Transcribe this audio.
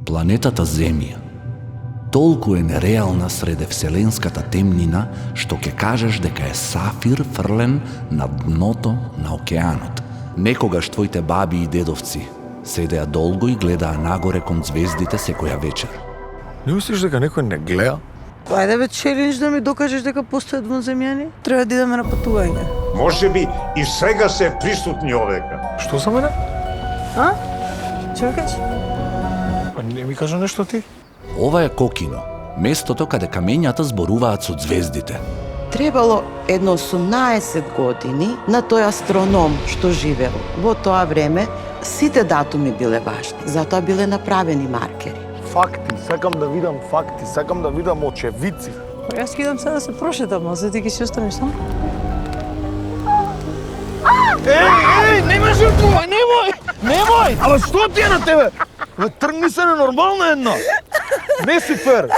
Планетата Земја толку е нереална среде вселенската темнина, што ќе кажеш дека е сафир фрлен на дното на океанот. Некогаш твоите баби и дедовци седеа долго и гледаа нагоре кон звездите секоја вечер. Не мислиш дека некој не гледа? Ајде бе, челендж да ми докажеш дека постојат вонземјани? Треба да идеме на патување. Може би и сега се присутни овека. Што за мене? А? Чекаш? Па не ми кажа нешто ти? Ова е Кокино, местото каде камењата зборуваат со звездите. Требало едно 18 години на тој астроном што живеел. Во тоа време сите датуми биле важни, затоа биле направени маркери. Факти, сакам да видам факти, сакам да видам очевидци. Па јас ќе идам сега да се прошетам, а за ти ќе си останеш сам. Еј, нема жртвувај, немој! Ама што ти е на тебе? Тргни се ненормално едно! Не си фер!